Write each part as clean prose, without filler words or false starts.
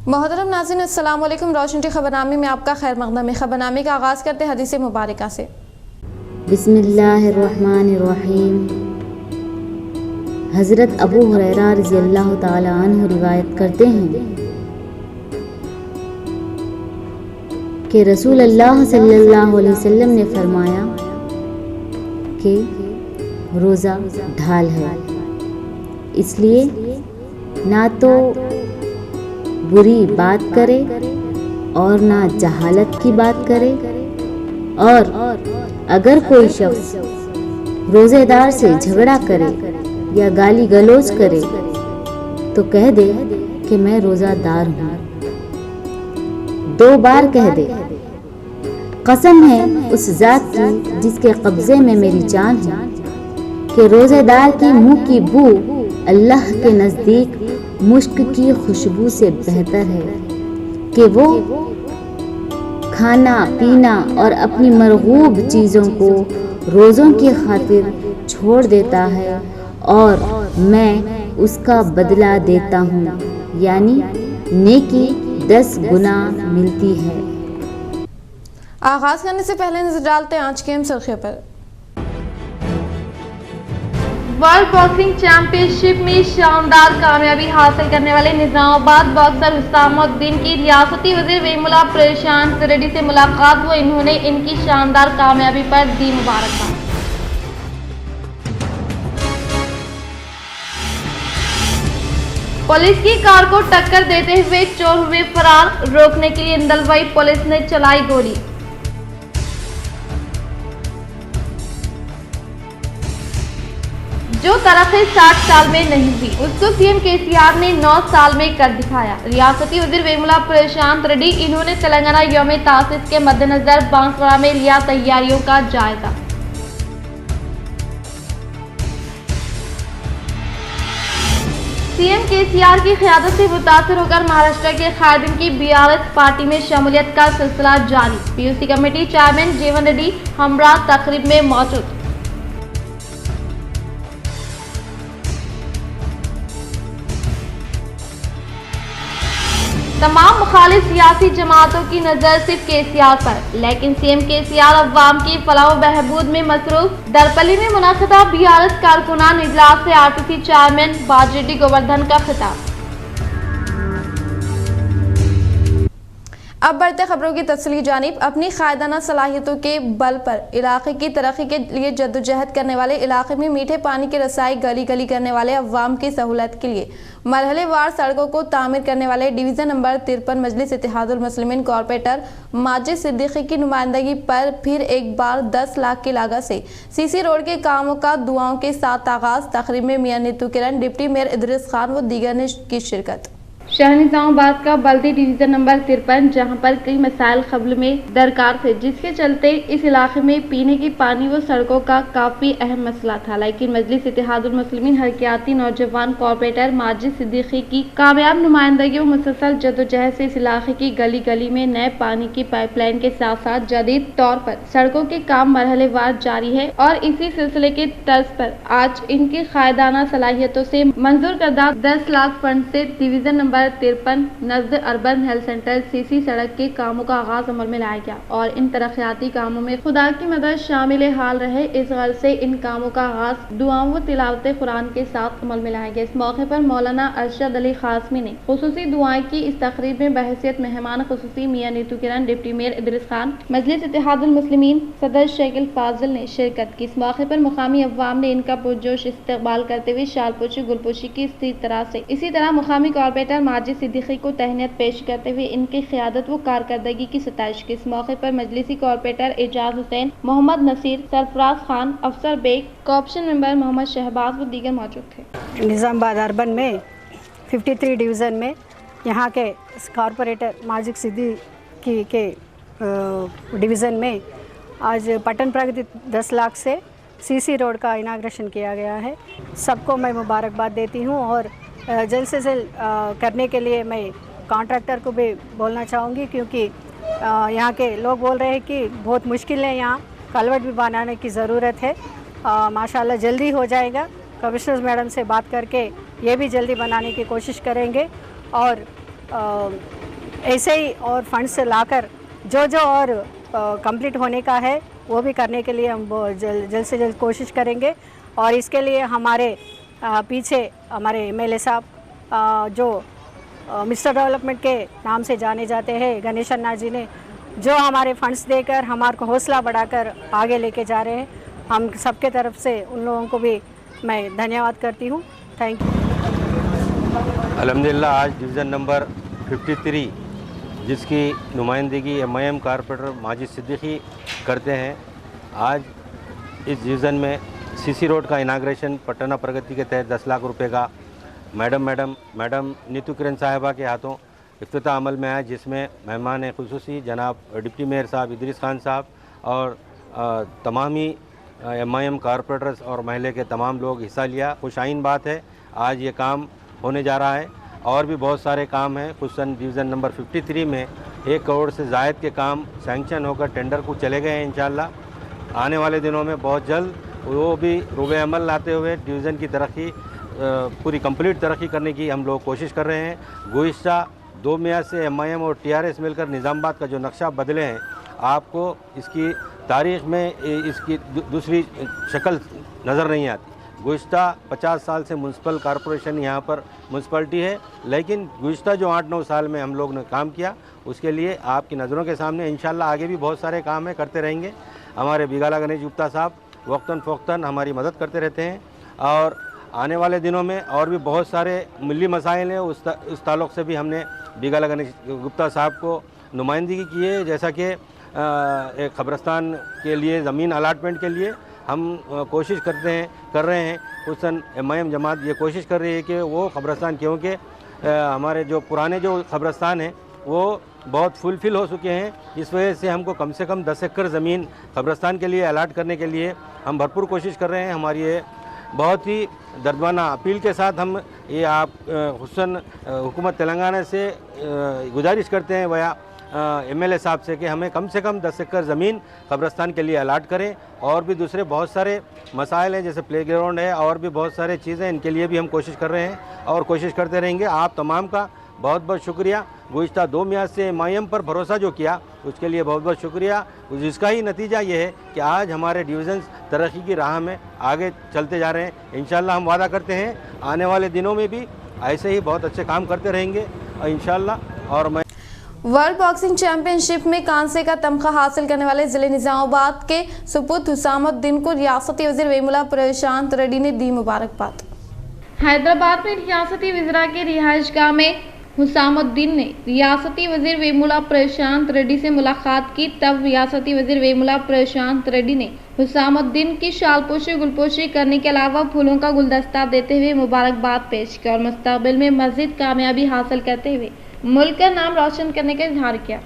मोहतरम नाज़रीन, अस्सलाम वालेकुम। रोशन टी खबरनामे में आपका खैर मक़दम है। खबरनामे का आगाज़ करते हैं हदीस मुबारका से। बिस्मिल्लाहिर्रहमानिर्रहीम। हज़रत अबू हुरैरा रज़ियल्लाहु ताला अन्हु रिवायत करते हैं कि रसूल अल्लाह सल्लल्लाहु अलैहि वसल्लम ने फरमाया कि रोज़ा ढाल है, इसलिए ना तो बुरी बात करे और ना जहालत की बात करे, और अगर कोई शख्स रोज़ेदार से झगड़ा करे या गाली गलौज करे तो कह दे कि मैं रोज़ादार हूँ। 2 बार कह दे, कसम है उस ज़ात की जिसके कब्ज़े में मेरी जान है कि रोज़ेदार की मुँह की बू अल्लाह के नज़दीक मुश्क की खुशबू से बेहतर है कि वो खाना पीना और अपनी मरगूब चीज़ों को रोज़ों की खातिर छोड़ देता है और मैं उसका बदला देता हूँ, यानी नेकी 10 गुना मिलती है। आगाज़ करने से पहले नजर डालते हैं आज के अहम सुर्खियों पर। वर्ल्ड बॉक्सिंग चैंपियनशिप में शानदार कामयाबी हासिल करने वाले निजामाबाद बॉक्सर हुसामुद्दीन की रियासती वज़ीर वेमुला प्रशांत रेड्डी से मुलाकात हुई। इन्होंने इनकी शानदार कामयाबी पर दी मुबारकबाद। पुलिस की कार को टक्कर देते हुए चोर हुए फरार, रोकने के लिए इंदलवाई पुलिस ने चलाई गोली। जो तरक्की 60 साल में नहीं हुई उसको सीएम केसीआर ने 9 साल में कर दिखाया। रियासती वज़ीर वेमुला प्रशांत रेड्डी, इन्होंने तेलंगाना यौम तासीस के मद्देनजर बांसवाड़ा में लिया तैयारियों का जायजा। सीएम केसीआर की क़यादत से मुतासिर होकर महाराष्ट्र के कायदीन की बीआरएस पार्टी में शमूलियत का सिलसिला जारी। पीयूसी कमेटी चेयरमैन जीवन रेड्डी हमरा तकरीब में मौजूद। तमाम मुखालिफ सियासी जमातों की नजर सिर्फ केसीआर पर, लेकिन सीएम केसीआर अवाम की फलाह व बहबूद में मसरूफ। दरपली में मुनक़दा बीआरएस कारकुनान इजलास से आरटीसी चेयरमैन बाजिरेड्डी गोवर्धन का खिताब। अब बढ़ते खबरों की तफसीली जानिब। अपनी कायदाना सलाहियतों के बल पर इलाके की तरक्की के लिए जद्दोजहद करने वाले, इलाके में मीठे पानी की रसाई गली गली करने वाले, अवाम की सहूलत के लिए मरहलेवार सड़कों को तामीर करने वाले डिवीज़न नंबर 53 मजलिस इत्तेहादुल मुस्लिमीन कॉरपोरेटर माजिद सिद्दीकी की नुमाइंदगी पर फिर एक बार 10 लाख की लागत से सीसी रोड के कामों का दुआओं के साथ आगाज। तकरीब में मियां नीतू किरण, डिप्टी मेयर इदरीस खान व दीगर ने की शिरकत। शहर निजामाबाद का बल्दी डिवीजन नंबर 53, जहां पर कई मसाइल कब्ल में दरकार थे, जिसके चलते इस इलाके में पीने की पानी व सड़कों का काफी अहम मसला था। लेकिन मजलिस इत्तेहादुल मुस्लिमीन हरकियाती नौजवान कॉरपोरेटर माजिद सिद्दीकी की कामयाब नुमाइंदगी व मुसलसल जद्दोजहद से इस इलाके की गली गली में नए पानी की पाइपलाइन के साथ साथ जदीद तौर पर सड़कों के काम मरहलेवार जारी है। और इसी सिलसिले के तर्ज पर आज इनकी कायदाना सलाहियतों से मंजूर करदा 10 लाख फंड से division number 53 Najd urban health centre CC सड़क के कामों का आगाज अमल में लाया गया और इन तरक्याती कामों में खुदा की मदद शामिल हाल रहे। इस गर्ज से इन कामों का आगाज दुआओं व तिलावत कुरान के साथ अमल में लाया गया। इस मौके पर मौलाना अरशद अली खासमी ने खुसूसी दुआएं की। इस तकरीब में बहैसियत मेहमान खुसूसी मियां नीतू किरण, डिप्टी मेयर इदरीस खान, मजलिस इत्तेहादुल मुस्लिमीन सदर शेखिल फाजिल ने शिरकत की। इस मौके पर मुकामी अवाम ने इनका पुरजोश इस्तकबाल करते हुए शालपोशी गुलपोशी की इसी तरह मुकामी कॉरपोरेटर माजिद सिद्दीकी को तहनीत पेश करते हुए इनकी क़यादत व कारकर्दगी की सताइश की। इस मौके पर मजलिसी corporator Ejaz Hussain, Mohammed Naseer, Sarfaraz Khan, Afsar Baig, corporation member Mohammed Shahbaz व दीगर मौजूद थे। निज़ामाबाद अर्बन में 53 डिवीज़न में यहाँ के कॉरपोरेटर माजिद सिद्दीकी के डिवीज़न में आज पटन प्रगति 10 लाख से सीसी रोड का इनाग्रेशन किया गया है। सबको मैं मुबारकबाद देती हूँ और जल्द से जल्द करने के लिए मैं कॉन्ट्रैक्टर को भी बोलना चाहूँगी, क्योंकि यहाँ के लोग बोल रहे हैं कि बहुत मुश्किल है, यहाँ कलवट भी बनाने की ज़रूरत है। माशाल्लाह जल्दी हो जाएगा। कमिश्नर मैडम से बात करके ये भी जल्दी बनाने की कोशिश करेंगे और ऐसे ही और फंड्स लाकर जो जो और कंप्लीट होने का है वो भी करने के लिए हम जल्द से जल्द कोशिश करेंगे। और इसके लिए हमारे पीछे हमारे एमएलए साहब जो मिस्टर डेवलपमेंट के नाम से जाने जाते हैं, गणेश अन्ना जी ने जो हमारे फंड्स देकर हमारे को हौसला बढ़ाकर आगे लेके जा रहे हैं, हम सबके तरफ से उन लोगों को भी मैं धन्यवाद करती हूँ। Thank you. अल्हम्दुलिल्लाह आज डिवीज़न नंबर 53 जिसकी नुमाइंदगी MIM कारपोरेटर माजिद सिद्दीकी करते हैं, आज इस डिवीज़न में CC रोड का इनाग्रेशन पटना प्रगति के तहत 10 लाख रुपए का मैडम नीतू किरण साहिबा के हाथों इफ्तिताह अमल में आया, जिसमें मेहमान खुसूसी जनाब डिप्टी मेयर साहब इदरीस खान साहब और तमाम ही MIM कारपोरेटर्स और महल्ले के तमाम लोग हिस्सा लिया। खुशाइन बात है, आज ये काम होने जा रहा है और भी बहुत सारे काम हैं। खुसूसन डिवीज़न नंबर 53 में 1 करोड़ से ज़ायद के काम सैंक्शन होकर टेंडर को चले गए हैं। इंशाअल्लाह आने वाले दिनों में बहुत जल्द वो भी रूबे अमल लाते हुए डिवीज़न की तरक्की पूरी कंप्लीट तरक्की करने की हम लोग कोशिश कर रहे हैं। गुज़िश्ता 2 मियाद से MIM और TRS मिलकर निज़ामाबाद का जो नक्शा बदले हैं, आपको इसकी तारीख़ में इसकी दूसरी शक्ल नज़र नहीं आती। गुज़िश्ता 50 साल से म्यूनसिपल कॉरपोरेशन यहाँ पर म्यूनसिपलिटी है, लेकिन गुज़िश्ता जो 8-9 साल में हम लोग ने काम किया उसके लिए आपकी नज़रों के सामने इंशाल्लाह आगे भी बहुत सारे काम है, करते रहेंगे। हमारे बिगाला गणेश गुप्ता साहब वक्तन फ़ौक्तन हमारी मदद करते रहते हैं और आने वाले दिनों में और भी बहुत सारे मिली मसाइल हैं, उस ताल्लुक़ से भी हमने बिगाला गणेश गुप्ता साहब को नुमाइंदगी की है। जैसा कि एक क़ब्रिस्तान के लिए ज़मीन अलाटमेंट के लिए हम कोशिश कर रहे हैं। खुसूसन MIM जमात ये कोशिश कर रही है कि वो क़ब्रिस्तान, क्योंकि हमारे जो पुराने जो क़ब्रिस्तान हैं वो बहुत फुलफ़िल हो चुके हैं, इस वजह से हमको कम से कम 10 एकड़ ज़मीन क़ब्रिस्तान के लिए अलाट करने के लिए हम भरपूर कोशिश कर रहे हैं। हमारी ये बहुत ही दर्दवाना अपील के साथ हम ये आप खुसूसन हुकूमत तेलंगाना से गुजारिश करते हैं वया MLA साहब से कि हमें कम से कम 10 एकड़ ज़मीन क़ब्रिस्तान के लिए अलाट करें। और भी दूसरे बहुत सारे मसाइल हैं, जैसे प्ले ग्राउंड है और भी बहुत सारे चीज़ें, इनके लिए भी हम कोशिश कर रहे हैं और कोशिश करते रहेंगे। आप तमाम का बहुत बहुत शुक्रिया। गुज़िश्ता 2 मियाद से MIM पर भरोसा जो किया उसके लिए बहुत बहुत शुक्रिया। जिसका ही नतीजा ये है कि आज हमारे डिवीज़न तरक्की की राह में आगे चलते जा रहे हैं। इंशाल्लाह हम वादा करते हैं आने वाले दिनों में भी ऐसे ही बहुत अच्छे काम करते रहेंगे इंशाल्लाह। और मैं वर्ल्ड बॉक्सिंग चैंपियनशिप में कांसे का तमगा हासिल करने वाले जिले निजामाबाद के सुपुत्र हुसामुद्दीन को रियासती वज़ीर वेमुला प्रशांत रेड्डी ने दी मुबारकबाद। हैदराबाद में रियासती वज़ीरा के रिहाइशगाह में हुसामुद्दीन ने रियासती वज़ीर वेमुला प्रशांत रेड्डी से मुलाकात की। तब रियासती वज़ीर वेमुला प्रशांत रेड्डी ने हुसामुद्दीन की शालपोशी गुलपोशी करने के अलावा फूलों का गुलदस्ता देते हुए मुबारकबाद पेश की और मुस्तकबिल में मज़ीद कामयाबी हासिल करते हुए मुल्क का नाम रोशन करने का इजहार किया।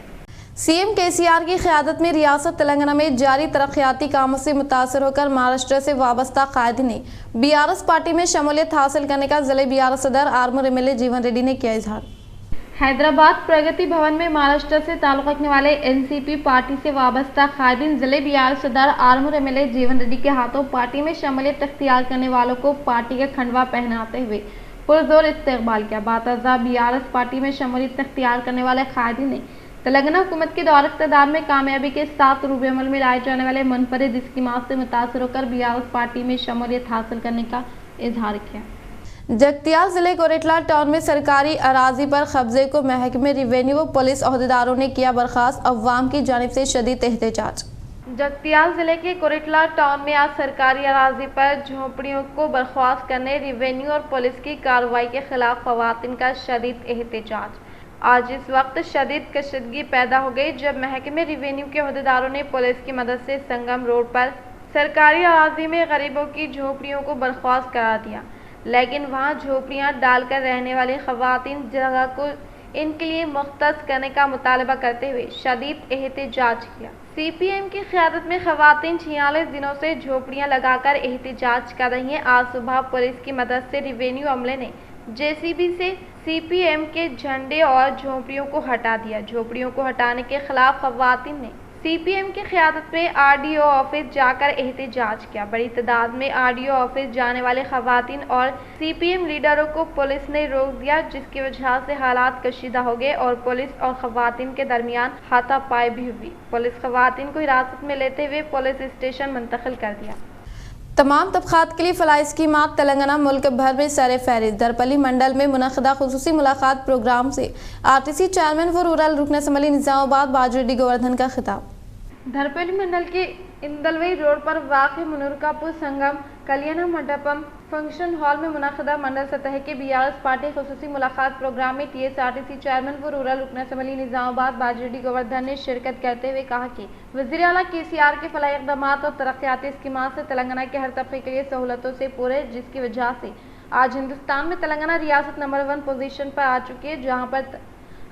CM KCR की क़यादत में रियासत तेलंगाना में जारी तरक्याती कामों से मुतासर होकर महाराष्ट्र से वाबस्ता कायदीन ने BRS पार्टी में शमूलियत हासिल करने का ज़िले BRS सदर आर्मूर MLA जीवन रेड्डी ने किया इजहार। हैदराबाद प्रगति भवन में महाराष्ट्र से ताल्लुक़ रखने वाले NCP पार्टी से वाबस्ता कायदीन ज़िले BRS सदर आर्मूर MLA जीवन रेड्डी के हाथों पार्टी में शमूलियत अख्तियार करने वालों को पार्टी का खंडवा पहनाते हुए पुरजोर इस्तकबाल किया। बातज़ा BRS पार्टी में शमूलियत अख्तियार करने वाले कायदीन ने तेलंगाना हुकूमत के दौर इक़्तिदार में कामयाबी के साथ रूबे अमल में लाए जाने वाले मुनफरिद स्कीमात से मुतासर होकर BRS पार्टी में शमूलियत हासिल करने का इजहार किया। जगतियाल जिले कोरेटला टाउन में सरकारी अराजी पर कब्जे को महकमे रिवेन्यू व पुलिस अहदेदारों ने किया बर्खास्त, अवाम की जानिब से शदीद एहतजाज। जगतियाल जिले के कोरेटला टाउन में आज सरकारी अराजी पर झोंपड़ियों को बर्खास्त करने रिवेन्यू और पुलिस की कार्रवाई के खिलाफ खवातीन का शदीद एहतजाज। आज इस वक्त शदीद कशीदगी पैदा हो गई जब महकमे रिवेन्यू के अहदेदारों ने पुलिस की मदद से संगम रोड पर सरकारी अराजी में गरीबों की झोंपड़ियों को बर्खास्त करा दिया, लेकिन वहां झोंपड़ियां डालकर रहने वाली खवातीन जगह को इनके लिए मुख्तस करने का मुतालबा करते हुए शदीद एहतजाज किया। CPM की क़यादत में खवातीन 46 दिनों से झोंपड़ियां लगाकर एहतजाज कर रही हैं। आज सुबह पुलिस की मदद से रिवेन्यू अमले ने JCB से CPM के झंडे और झोंपड़ियों को हटा दिया। झोंपड़ियों को हटाने के खिलाफ खवातीन ने सीपीएम की क़यादत में आरडीओ ऑफिस जाकर एहतजाज किया। बड़ी तादाद में आरडीओ ऑफिस जाने वाले खवातीन और सीपीएम लीडरों को पुलिस ने रोक दिया, जिसकी वजह से हालात कशीदा हो गए और पुलिस और खवातीन के दरमियान हाथापाई भी हुई। पुलिस खवातीन को हिरासत में लेते हुए पुलिस स्टेशन मुंतकिल कर दिया। तमाम तबक़ात के लिए फलाही स्कीमात तेलंगाना मुल्क भर में सर फहरिस्त। दरपली मंडल में मुनक़दा खुसूसी मुलाकात प्रोग्राम से आरटीसी चेयरमैन व रूरल रुकन असम्बली निज़ामाबाद बाजरेड्डी गोवर्धन का खिताब। धरपली मंडल के इंदलवई रोड पर वाक़ मुनूरकापुर संगम कल्याण मंडपम फंक्शन हॉल में मुनक़दा मंडल सतह के बीआरएस पार्टी खुसूसी मुलाकात प्रोग्राम में टीएसआरटीसी चेयरमैन व रूरल रुकन असम्बली निज़ामाबाद बाजरेड्डी गोवर्धन ने शिरकत करते हुए कहा कि वज़ीर आला केसीआर के फलाही इक़दामात और तरक्याती स्कीमात से तेलंगाना के हर तबके के लिए सहूलतों से पूरे, जिसकी वजह से आज हिंदुस्तान में तेलंगाना रियासत नंबर 1 पोजीशन पर आ चुकी है, जहाँ पर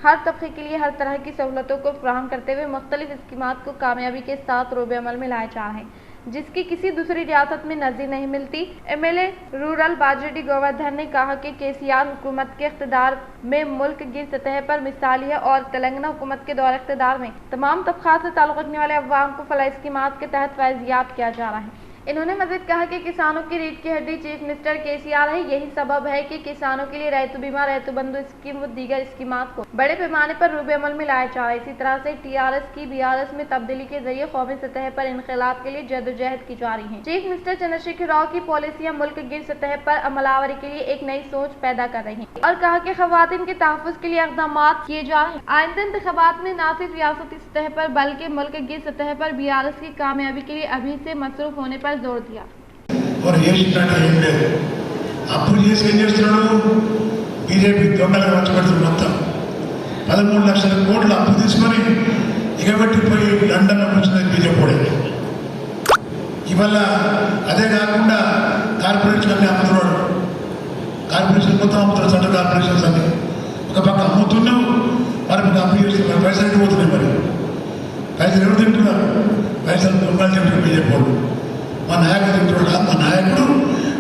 हर तबके के लिए हर तरह की सहूलतों को फराहम करते हुए मुख्तलिफ स्कीमात को कामयाबी के साथ रोबे अमल में लाए जा रहे हैं, जिसकी किसी दूसरी रियासत में नज़ीर नहीं मिलती। एमएलए रूरल बाजरेड्डी गोवर्धन ने कहा कि केसीआर हुकूमत के इख्तिदार में मुल्क गिर सतह पर मिसाली है और तेलंगाना हुकूमत के दौर इख्तिदार में तमाम तबक़ात से ताल्लुक़ रखने वाले अवाम को फलाही स्कीमात के तहत फैज़याब किया जा रहा है। इन्होंने मज़ीद कहा कि किसानों की रीढ़ की हड्डी चीफ मिनिस्टर केसीआर है। यही सबब है कि किसानों के लिए रैतु बीमा, रैतु बंधु स्कीम व दीगर स्कीमात को बड़े पैमाने पर रूबे अमल में लाया जा रहा है। इसी तरह से टीआरएस की बीआरएस में तब्दीली के जरिए कौमी सतह पर इनकलाब के लिए जद्दोजहद की जा रही है। चीफ मिनिस्टर चंद्रशेखर राव की पॉलिसियाँ मुल्क गिर सतह पर अमलावरी के लिए एक नई सोच पैदा कर रही है और कहा कि खवातीन के तहफ़्फ़ुज़ के लिए इक़दाम किए जा रहे हैं। आइंदा इंतख़ाबात में न सिर्फ रियासती सतह पर बल्कि मुल्क गिर सतह पर बीआरएस की कामयाबी के लिए अभी से मसरूफ होने पर जोर दिया। और ఏం లేదు అప్పుడు చేసి ఏం చేస్తున్నాడు బీజేపీ దొంగలకు వచ్చి పెడుతుంది మొత్తం 13 లక్షల కోట్లు అప్పు తీసుకొని ఎగబెట్టిపోయి లండన్లో కూర్చున్నది బీజేపీ. ఇవాళ అదే కాకుండా కార్పొరేషన్ అన్ని అమ్ముతున్నాడు. కార్పొరేషన్ మొత్తం అమ్ముతున్నాడు, సెంట్రల్ కార్పొరేషన్స్ అన్ని ఒక పక్క అమ్ముతున్నావు, మరి మీకు అప్పు చేస్తున్నారు. పైసలు ఎట్టిపోతున్నాయి, మరి పైసలు ఎవరు తింటున్నారు? పైసలు దొంగలు తింటున్నారు బీజేపీ వాళ్ళు. మా నాయకుడు తింటున్నాడు, మా నాయకుడు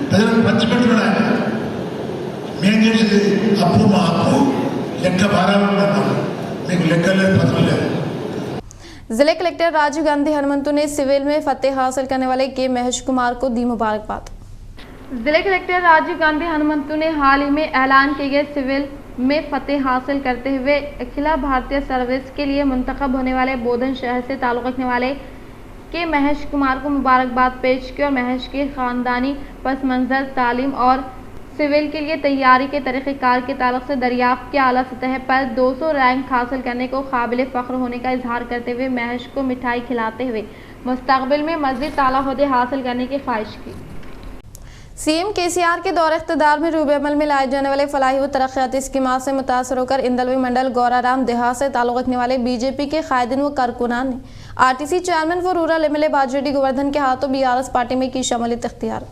ప్రజలకు పంచిపెడుతున్నాడు. ఆయన మేము చేసేది అప్పు, మా అప్పు లెక్క భారాలు మీకు లెక్క లేదు, పత్రం లేదు. जिले कलेक्टर राजीव गांधी हनुमंतु ने सिविल में फतेह हासिल करने वाले के महेश कुमार को दी मुबारकबाद। जिले कलेक्टर राजीव गांधी हनुमंतु ने हाल ही में ऐलान किए गए सिविल में फतेह हासिल करते हुए अखिल भारतीय सर्विस के लिए मुंतखब होने वाले बोधन शहर से ताल्लुक़ रखने वाले के महेश कुमार को मुबारकबाद पेश की और महेश के ख़ानदानी पस मंज़र, तालीम और सिविल के लिए तैयारी के तरीक़ेकार के ताल्लुक़ से दरियाफ्त के आला सतह पर 200 रैंक हासिल करने को काबिल फ़ख्र होने का इजहार करते हुए महेश को मिठाई खिलाते हुए मुस्तक़बिल में मज़ीद आला ओहदे हासिल करने की ख्वाहिश की। सीएम केसीआर के दौर इख्तिदार में रूबे अमल में लाए जाने वाले फलाही व तरक्याती स्कीमात से मुतासर होकर इंदलवी मंडल गौराराम देहात से ताल्लुक़ रखने वाले बीजेपी के कायदीन व कारकुनान ने आरटीसी चेयरमैन व रूरल एमएलए बाजरेड्डी गोवर्धन के हाथों बीआरएस पार्टी में की शमूलियत इख्तियार।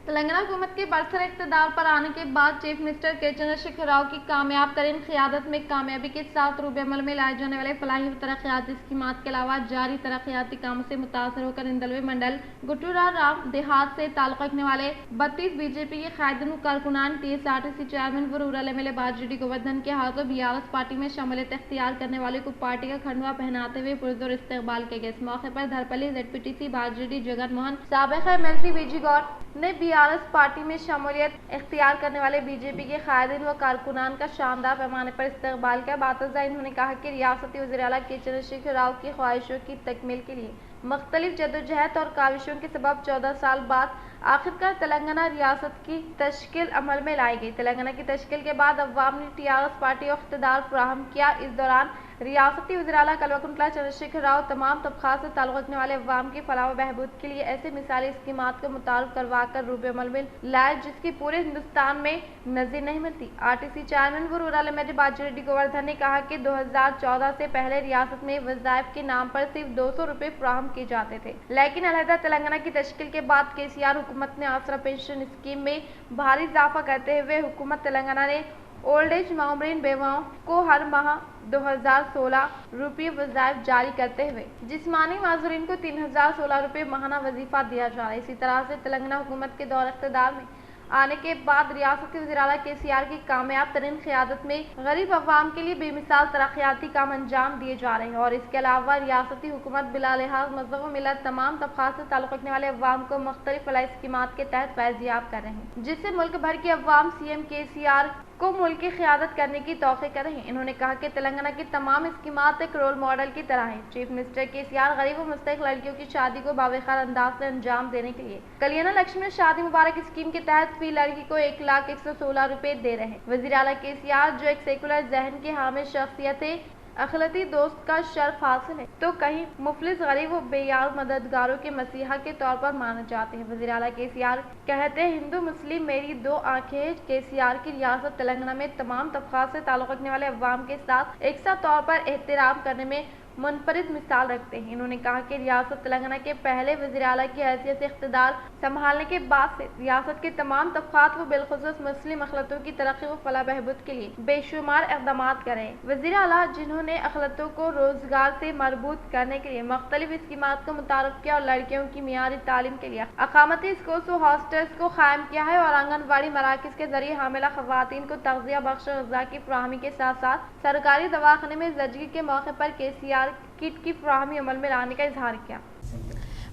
तेलंगाना हुकूमत के बरसर इक़्तिदार पर आने के बाद चीफ मिनिस्टर के चंद्रशेखर राव की कामयाब तरीन क़यादत में कामयाबी के साथ रूबे अमल में लाए जाने वाले फलाही व तरक्याती स्कीमात के अलावा जारी तरक्याती कामों से मुतासर होकर इंदलवी मंडल गुटूराराम देहात से ताल्लुक़ रखने वाले 32 बीजेपी के कायदीन व कारकुनान टीएसआरटीसी चेयरमैन व रूरल एमएलए बाजरेड्डी गोवर्धन के हाथों बीआरएस पार्टी में शमूलियत इख्तियार करने वाले को पार्टी का खंडवा पहनाते हुए पुरजोर इस्तकबाल किया गया। इस मौके पर धरपली ZPTC बाजरेड्डी जगन मोहन, साबिक़ एमएलसी बीजी गौर ने बीआरएस पार्टी में शमूलियत इख्तियार करने वाले बीजेपी के कायदीन व कारकुनान का शानदार पैमाने पर इस्तकबाल किया। बातज़ा इन्होंने कहा कि रियासती वज़ीर आला के चंद्रशेखर राव की ख्वाहिशों की तकमील के लिए मुख्तलिफ जद्दोजहद और काविशों के सबब 14 साल बाद आखिरकार तेलंगाना रियासत की तश्कील अमल में लाई गई। तेलंगाना की तश्कील के बाद अवाम ने टीआरएस पार्टी को इख्तिदार फराहम किया। इस दौरान रियासती वज़ीर आला कलवकुंतला चंद्रशेखर राव तमाम तबक़ात से ताल्लुक़ रखने वाले अवाम की फलाह व बहबूद के लिए ऐसे मिसाली स्कीमात को मुतारफ़ करवा कर रूबे अमल में लाए, जिसकी पूरे हिंदुस्तान में नज़ीर नहीं मिलती। आरटीसी चेयरमैन व रूरल एमएलए बाजरेड्डी गोवर्धन ने कहा कि 2014 से पहले रियासत में वज़ाइफ के नाम पर सिर्फ 200 रुपये फराहम किए जाते थे, लेकिन अलहदा तेलंगाना की तश्कील के बाद केसीआर हुकूमत ने आसरा पेंशन स्कीम में भारी इजाफा करते हुए हुकूमत तेलंगाना ने ओल्ड एज मामरीन बेवाओं को हर माह 2016 रुपये वज़ाइफ जारी करते हुए जिस्मानी माजूरीन को 3016 रुपये माहाना वजीफा दिया जा रहा है। इसी तरह से तेलंगाना हुकूमत के दौर इख्तिदार में आने के बाद रियासती वज़ीर-ए-आला KCR की कामयाब तरीन क़यादत में गरीब अवाम के लिए बेमिसाल तरक्याती काम अंजाम दिए जा रहे हैं और इसके अलावा रियासती हुकूमत बिला लिहाज मज़हब व मिलत तमाम तबक़ात से ताल्लुक़ रखने वाले अवाम को मुख्तलिफ फलाही स्कीमात के तहत फैज़याब कर रहे हैं, जिससे मुल्क भर की अवाम CM KCR को मुल्क की क़यादत करने की तौक़ीक़ कर रहे हैं। इन्होंने कहा कि तेलंगाना की तमाम स्कीमात एक रोल मॉडल की तरह है। चीफ मिनिस्टर KCR गरीब व मुस्तहिक़ लड़कियों की शादी को बावक़ार अंदाज से अंजाम देने के लिए कल्याण लक्ष्मी शादी मुबारक स्कीम के तहत फी लड़की को 1,116 रुपए दे रहे हैं। वज़ीर-ए-आला KCR जो एक सेकुलर जहन के हामिल शख्सियत है, अखलती दोस्त का शर्फ हासिल है, तो कहीं मुफलिस गरीब व बेयार मददगारों के मसीहा के तौर पर माने जाते हैं। वज़ीर-ए-आला KCR कहते हैं, हिंदू मुस्लिम मेरी दो आंखें हैं। KCR की रियासत तेलंगाना में तमाम तबक़ात से ताल्लुक़ रखने वाले अवाम के साथ एक साथ तौर पर एहतराम करने में मुनफरिद मिसाल रखते हैं। इन्होंने कहा कि रियासत तेलंगाना के पहले वज़ीर-ए-आला की हैसियत से इक़्तिदार संभालने के बाद से रियासत के तमाम तबक़ात व बिलख़ुसूस मुस्लिम अखलतों की तरक्की व फलाह बहबूद के लिए बेशुमार इक़दामात करें। वज़ीर-ए-आला जिन्होंने अखलतों को रोज़गार से मरबूत करने के लिए मुख्तलिफ स्कीमात को मुतारफ़ किया और लड़कियों की मियारी तालीम के लिए अक़ामती स्कूल्स व हॉस्टल्स को कायम किया है और आंगनबाड़ी मराकज़ के ज़रिए हामिला ख़वातीन को तग़ज़िया बख्श ग़िज़ा की फ़राहमी के साथ साथ सरकारी दवाख़ाने में ज़चगी के मौके पर KCR किट की फराहमी अमल में लाने का इजहार किया।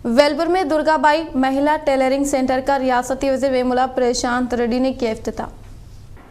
वेलपुर में दुर्गाबाई महिला टेलरिंग सेंटर का रियासती वज़ीर वेमुला प्रशांत रेड्डी ने किया इफ्तिताह।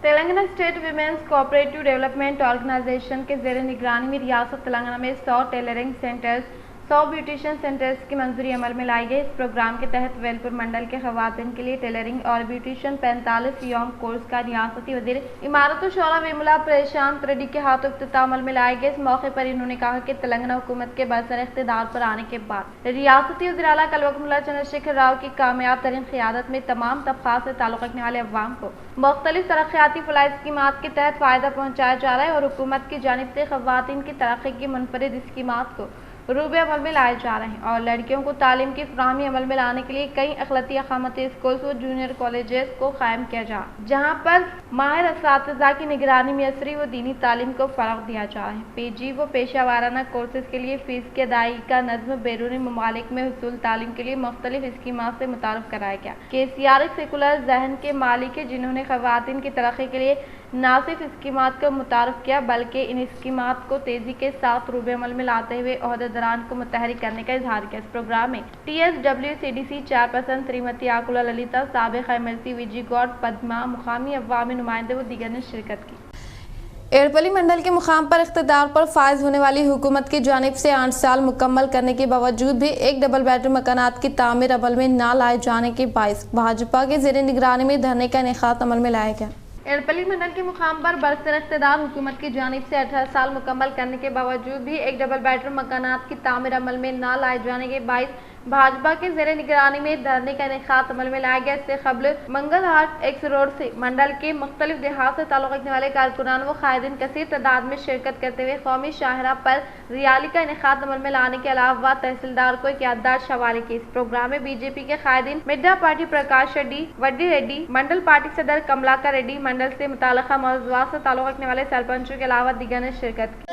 Telangana state women's cooperative development organisation के ज़ेर निगरानी में रियासत तेलंगाना में 100 टेलरिंग सेंटर्स, 100 ब्यूटिशियन सेंटर्स की मंजूरी अमल में लाई गई। इस प्रोग्राम के तहत वेलपुर मंडल के खवातीन के लिए टेलरिंग और ब्यूटिशियन 45 यौम कोर्स का रियासती वज़ीर इमारत व शौरा वेमुला प्रशांत रेड्डी के हाथों इफ्तिताह अमल में लाए गए। इस मौके पर इन्होंने कहा कि तेलंगाना हुकूमत के बरसर इख्तिदार पर आने के बाद रियासती वज़ीर-ए-आला कल्वकुमुल्लाह चंद्रशेखर राव की कामयाब तरीन क़यादत में तमाम तबक़ात से ताल्लुक़ रखने वाले अवाम को मुख्तलिफ तरक्याती फलाही स्कीमात के तहत फ़ायदा पहुँचाया जा रहा है और हुकूमत की जानिब से खवातीन की तरक्की की मुनफरिद स्कीमात को रूबे अमल में लाए जा रहे हैं और लड़कियों को तालीम की फराहमी अमल में लाने के लिए कई अखलती अक़ामती स्कूल्स व जूनियर कॉलेजेस को कायम किया जा, जहाँ पर माहिर असातिज़ा की निगरानी में असरी व दीनी तालीम को फ़रोग़ दिया जा रहा है। PG व पेशा वाराना कोर्सेज के लिए फ़ीस की अदायगी का नज़्म बैरूनी ममालिक में हुसूल तालीम के लिए मुख्तलिफ स्कीमात से मुतारफ़ कराया गया। KCR एक सेकुलर जहन के मालिक है, जिन्होंने ख़वातीन की तरक्की के लिए न सिर्फ स्कीमात को मुतारफ़ किया बल्कि इन स्कीमात को तेज़ी के साथ रूबे अमल में लाते हुए ओहदेदारान को मुतहरिक करने का इजहार किया। इस प्रोग्राम में TSWCDC chairperson Shrimati आकुला Lalita, साबिक़ MLC विजी गौड, पद्मा, मुकामी अवामी नुमाइंदे व दीगर ने शिरकत की। एड़पली मंडल के मुकाम पर इख्तिदार पर फायज होने वाली हुकूमत की जानिब से 8 साल मुकम्मल करने के बावजूद भी एक डबल बेडरूम मकानात की तामीर अमल में न लाए जाने के बाइस भाजपा के ज़ेर निगरानी में धरने का इनेकाद अमल में लाया गया। एड़पली मंडल के मुकाम पर बरसर इख्तिदार हुकूमत की जानिब से 18 साल मुकम्मल करने के बावजूद भी एक डबल बेडरूम मकानात की तामीर अमल में न लाए जाने के बाइस भाजपा के ज़ेर निगरानी में धरने का इनेकाद अमल में लाया गया। इससे कबल मंगल हाट एक्स रोड से मंडल के मुख्तलिफ देहात से ताल्लुक़ रखने वाले कारकुनान व कायदीन कसीर तादाद में शिरकत करते हुए कौमी शाहरा पर रैली का इनेकाद अमल में लाने के अलावा तहसीलदार को एक याददाश्त हवाले की। इस प्रोग्राम में BJP के कायदीन मिड्डा पार्टी प्रकाश रेड्डी, वड्डी रेड्डी, मंडल पार्टी सदर कमलाकर रेड्डी, मंडल से मुताल्लिक़ा मौज़ूआत से ताल्लुक़ रखने वाले सरपंचों के अलावा दीगर ने शिरकत की।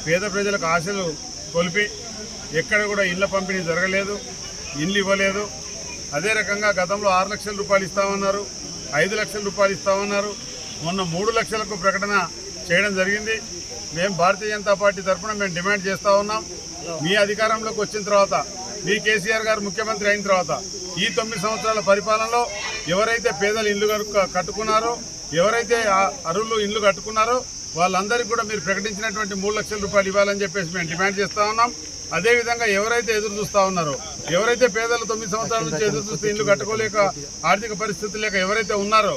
పేద ప్రజలకు ఆశలు కొలిపి ఎక్కడ కూడా ఇళ్ల పంపిణీ జరగలేదు, ఇల్లు ఇవ్వలేదు. అదే రకంగా గతంలో 6 లక్షల రూపాయలు ఇస్తామన్నారు, 5 లక్షల రూపాయలు ఇస్తామన్నారు. మొన్న 3 లక్షలకు ప్రకటన చేయడం జరిగింది. మేము భారతీయ జనతా పార్టీ తరఫున మేము డిమాండ్ చేస్తూ ఉన్నాం, మీ అధికారంలోకి వచ్చిన తర్వాత, మీ KCR గారు ముఖ్యమంత్రి అయిన తర్వాత ఈ 9 సంవత్సరాల పరిపాలనలో ఎవరైతే పేదలు ఇల్లు కట్టుకున్నారో, ఎవరైతే అరువులు ఇల్లు కట్టుకున్నారో వాళ్ళందరికీ కూడా మీరు ప్రకటించినటువంటి 3 లక్షల రూపాయలు ఇవ్వాలని చెప్పేసి మేము డిమాండ్ చేస్తూ ఉన్నాం. అదేవిధంగా ఎవరైతే ఎదురు చూస్తూ ఉన్నారో, ఎవరైతే పేదలు 9 సంవత్సరాల నుంచి ఎదురు చూస్తే ఇల్లు కట్టుకోలేక ఆర్థిక పరిస్థితులు లేక ఎవరైతే ఉన్నారో,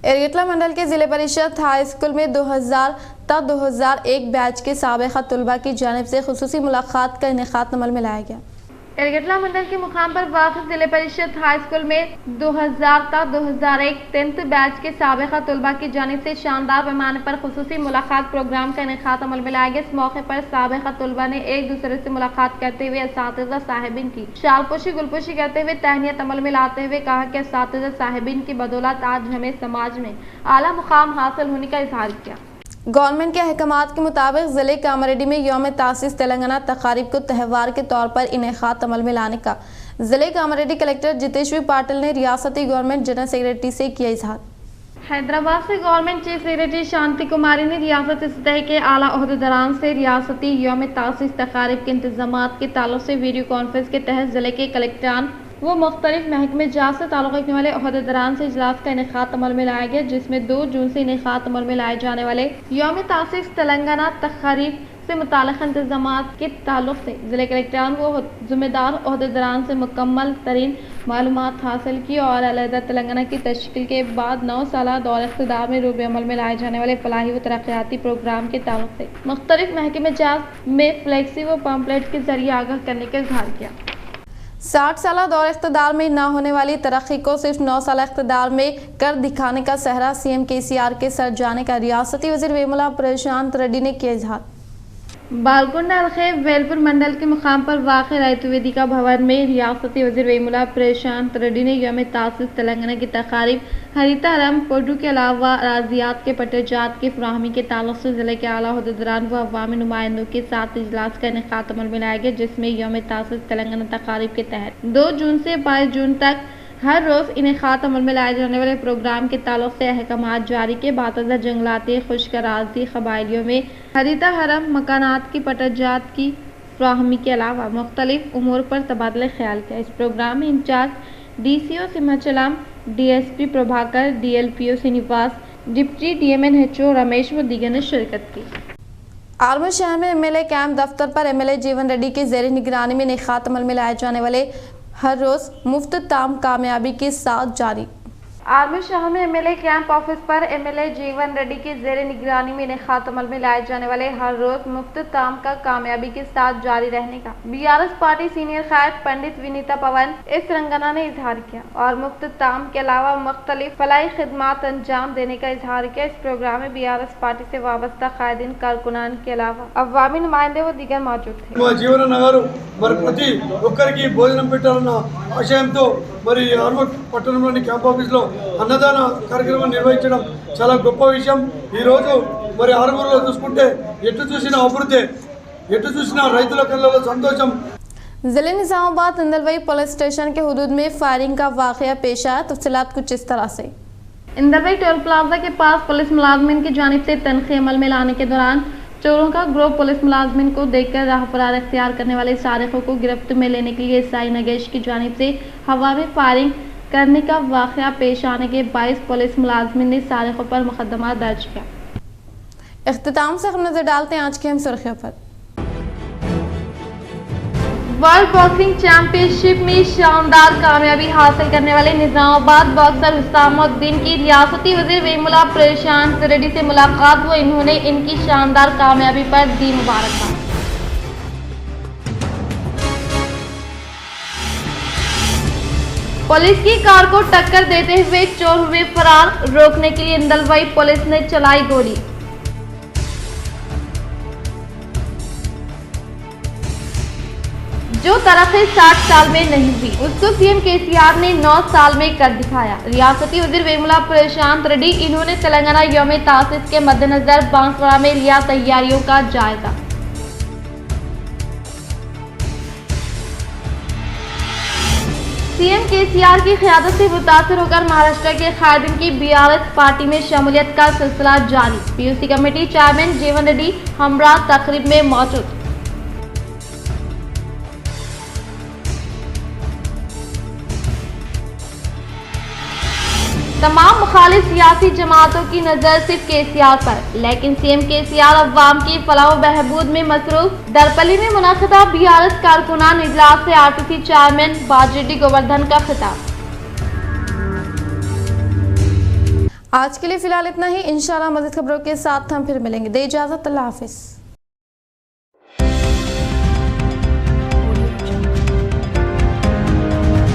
एरगेटला मंडल के जिले परिषद हाई स्कूल में 2000 तक 2001 बैच के साबिक़ा तलबा की जानिब से खुसूसी मुलाकात का इनेकाद अमल में लाया गया। एरगेटला मंडल के मुकाम पर वाक़िफ़ जिले परिषद हाई स्कूल में 2000 तक 2001 10th बैच के साबिक़ा तलबा की जानिब से शानदार पैमाने पर खुसूसी मुलाकात प्रोग्राम का इनेकाद अमल में लाया गया। इस मौके पर साबिक़ा तलबा ने एक दूसरे से मुलाकात करते हुए असातिज़ा साहिबिन की शालपोशी गुलपोशी करते हुए तहनीत अमल में लाते हुए कहा कि असातिज़ा साहिबिन की बदौलत आज हमें समाज में आला मुकाम हासिल होने का इजहार किया। गवर्नमेंट के अहकामात के मुताबिक ज़िले कामारेड्डी में यौम तासीस तेलंगाना तकारीब को त्यौहार के तौर पर इनेकाद अमल में लाने का ज़िले कामारेड्डी कलेक्टर जितेश्वर पाटिल ने रियासती गवर्नमेंट जनरल सेक्रेटरी से किया इजहार। हैदराबाद से गवर्नमेंट चीफ सेक्रेटरी शांति कुमारी ने रियासती सतह के आला ओहदेदारान से रियासती यौम तासीस तकारीब के इंतजामात के ताल्लुक से वीडियो कॉन्फ्रेंस के तहत ज़िले के कलेक्टरान वो मुख्तलिफ महकमे जात से ताल्लुक़ रखने वाले ओहदेदारान से इजलास का इनेकाद अमल में लाया गया, जिसमें 2 जून से इनेकाद अमल में लाए जाने वाले यौम तासीस तेलंगाना तकारीब से मुताल्लिक़ इंतजामात के ताल्लुक से ज़िले कलेक्टरान व ज़िम्मेदार ओहदेदारान से मुकम्मल तरीन मालूमात हासिल की और अलहदा तेलंगाना की तश्कील के बाद 9 साला दौर इक़्तिदार में रूबे अमल में लाए जाने वाले फलाही व तरक्याती प्रोग्राम के ताल्लुक से मुख्तलिफ महकमे जात में फ्लैक्सी व पम्पलेट के जरिए आगाह करने का इजहार किया। 60 साला दौर इक़्तिदार में न होने वाली तरक्की को सिर्फ 9 साला इक़्तिदार में कर दिखाने का सहरा CM KCR के सर जाने का रियासती वज़ीर वेमुला प्रशांत रेड्डी ने किया इजहार। बालकुंडा अलखेब वेलपुर मंडल के मुकाम पर वाक़ रैतु वेदिका भवन में रियासती वज़ीर वेमुला प्रशांत रेड्डी ने यौम तासीस तेलंगाना की तकारीब हरीता रम पोडू के अलावा अराजियात के पटजात की फराहमी के ताल्लुक से ज़िले के आला ओहदेदारान व अवामी नुमाइंदों के साथ इजलास का इनेकाद अमल में लाया गया, जिसमें यौम तासीस तेलंगाना तकारीब के तहत 2 जून से 22 जून तक हर रोज़ इनेकाद अमल में लाए जाने वाले प्रोग्राम के ताल्लुक से अहकामात जारी के बातज़ा जंगलाती खुश्क अराज़ी कबाइलियों में हरीता हरम मकानात की पटजात की फराहमी के अलावा मुख्तलिफ उमूर पर तबादला ख्याल किया। इस प्रोग्राम में in charge DCO Simhachalam, DSP Prabhakar, DLPO Srinivas, deputy DMNHO Ramesh व दीगर ने शिरकत की। आर्मूर शहर में MLA कैंप दफ्तर पर MLA जीवन रेड्डी की ज़ेर निगरानी में इनेकाद अमल में लाए जाने वाले हर रोज़ मुफ्त ताम कामयाबी के साथ जारी। आर्मूर शहर में MLA कैंप ऑफिस पर MLA जीवन रेड्डी की ज़ेर निगरानी में इनेकाद अमल में लाए जाने वाले हर रोज़ मुफ्त ताम का कामयाबी के साथ जारी रहने का BRS पार्टी सीनियर कायद पंडित विनीता पवन इस तेलंगाना ने इजहार किया और मुफ्त ताम के अलावा मुख्तलिफ फलाही खिदमात अंजाम देने का इजहार किया। इस प्रोग्राम में BRS पार्टी से वाबस्ता कायदीन कारकुनान के अलावा अवामी नुमाइंदे व दीगर मौजूद थे। जीवन नगर प्रति ఒక్కరికి భోజనం పెట్టాలన్న ఆశయంతో మరి ఆర్మూర్ పట్టణంలోని క్యాంప్ ఆఫీస్లో అన్నదాన కార్యక్రమం నిర్వహించడం చాలా గొప్ప విషయం। ఈరోజు మరి ఆర్మూర్లో చూసుకుంటే ఎటు చూసినా అభివృద్ధి, ఎటు చూసినా రైతుల కళ్ళలో సంతోషం। जिले निजामाबाद इंदलवई पुलिस स्टेशन के हुदूद में फायरिंग का वाक़या पेश आया। तफसीलात कुछ इस तरह से। इंदलवई टोल प्लाजा के पास पुलिस मुलाजमिन की जानिब से तनख़ी अमल में लाने के दौरान चोरों का ग्रोह पुलिस मुलाजमिन को देखकर राह फरार इख्तियार करने वाले सारिकों को गिरफ्त में लेने के लिए SI नगेश की जानिब से हवा में फायरिंग करने का वाक़या पेश आने के 22 पुलिस मुलाजमिन ने सारिकों पर मुकदमा दर्ज किया। इख्तिताम से हम नजर डालते हैं आज की हम सुर्खियों पर। वर्ल्ड बॉक्सिंग चैंपियनशिप में शानदार कामयाबी हासिल करने वाले निजामाबाद बॉक्सर हुसामुद्दीन की रियासती वज़ीर वेमुला प्रशांत रेड्डी से मुलाकात हुई। इन्होंने इनकी शानदार कामयाबी पर दी मुबारकबाद। पुलिस की कार को टक्कर देते हुए चोर हुए फरार, रोकने के लिए इंदलवई पुलिस ने चलाई गोली। जो तरक्की 60 साल में नहीं हुई उसको CM KCR ने 9 साल में कर दिखाया। रियासती वज़ीर वेमुला प्रशांत रेड्डी इन्होंने तेलंगाना यौम तासीस के मद्देनजर बांसवाड़ा में लिया तैयारियों का जायजा। CM KCR की क़यादत से मुतासिर होकर महाराष्ट्र के कायदीन की BRS पार्टी में शमूलियत का सिलसिला जारी। PUC कमेटी चेयरमैन जीवन रेड्डी हमरा तकरीब में मौजूद। तमाम मुखालिफ सियासी जमातों की नजर सिर्फ KCR पर, लेकिन CM KCR अवाम की फलाह व बहबूद में मसरूफ। दरपली में मुनाक़िदा BRS कारकुनान इजलास से RTC चेयरमैन बाजिरेड्डी गोवर्धन का खिताब। आज के लिए फिलहाल इतना ही। इंशाअल्लाह मज़ीद खबरों के साथ हम फिर मिलेंगे। दे इजाज़त, अल्लाह हाफ़िज़।